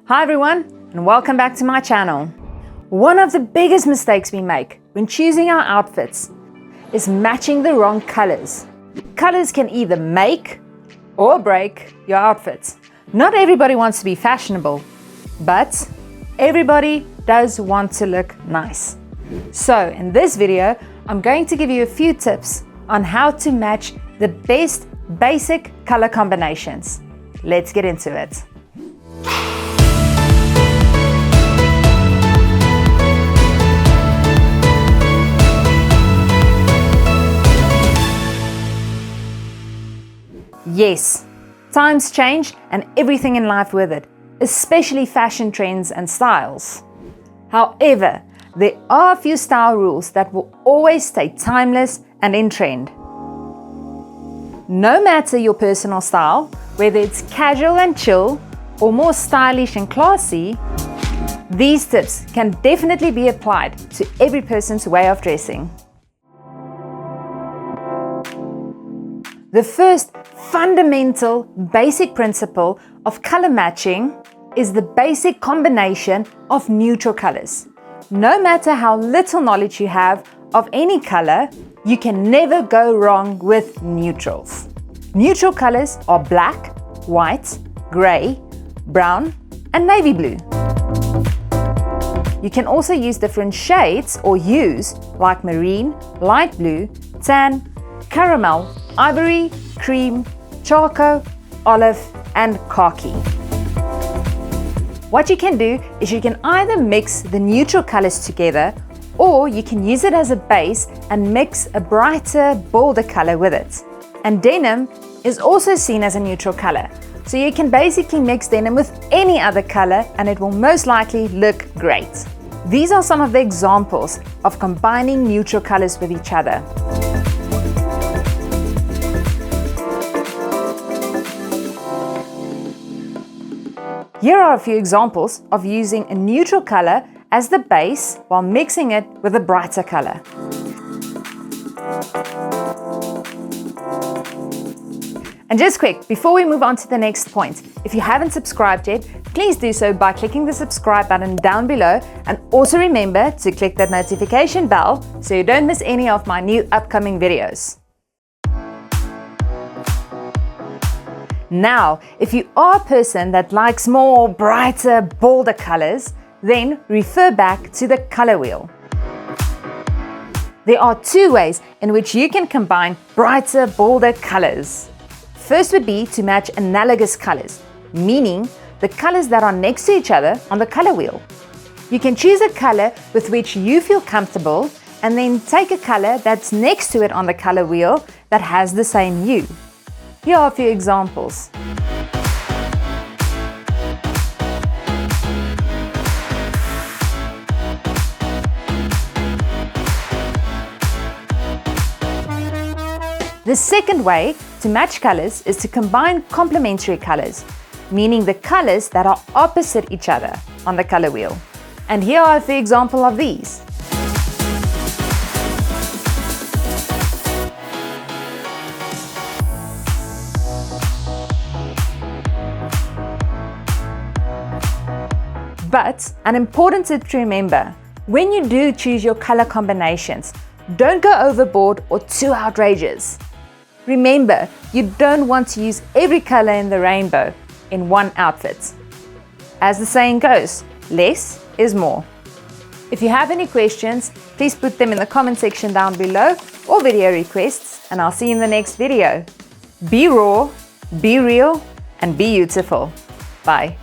Hi everyone, and welcome back to my channel. One of the biggest mistakes we make when choosing our outfits is matching the wrong colors. Colors can either make or break your outfits. Not everybody wants to be fashionable, but everybody does want to look nice. So in this video, I'm going to give you a few tips on how to match the best basic color combinations. Let's get into it. Yes, times change and everything in life with it, especially fashion trends and styles. However, there are a few style rules that will always stay timeless and in trend. No matter your personal style, whether it's casual and chill or more stylish and classy, these tips can definitely be applied to every person's way of dressing. The first fundamental basic principle of color matching is the basic combination of neutral colors. No matter how little knowledge you have of any color, you can never go wrong with neutrals. Neutral colors are black, white, gray, brown, and navy blue. You can also use different shades or hues like marine, light blue, tan, caramel, ivory, cream, charcoal, olive, and khaki. What you can do is you can either mix the neutral colors together, or you can use it as a base and mix a brighter, bolder color with it. And denim is also seen as a neutral color. So you can basically mix denim with any other color and it will most likely look great. These are some of the examples of combining neutral colors with each other. Here are a few examples of using a neutral color as the base while mixing it with a brighter color. And just quick, before we move on to the next point, if you haven't subscribed yet, please do so by clicking the subscribe button down below, and also remember to click that notification bell so you don't miss any of my new upcoming videos. Now, if you are a person that likes more brighter, bolder colors, then refer back to the color wheel. There are two ways in which you can combine brighter, bolder colors. First would be to match analogous colors, meaning the colors that are next to each other on the color wheel. You can choose a color with which you feel comfortable and then take a color that's next to it on the color wheel that has the same hue. Here are a few examples. The second way to match colors is to combine complementary colors, meaning the colors that are opposite each other on the color wheel. And here are a few examples of these. But an important tip to remember, when you do choose your color combinations, don't go overboard or too outrageous. Remember, you don't want to use every color in the rainbow in one outfit. As the saying goes, less is more. If you have any questions, please put them in the comment section down below or video requests, and I'll see you in the next video. Be raw, be real, and be beautiful. Bye.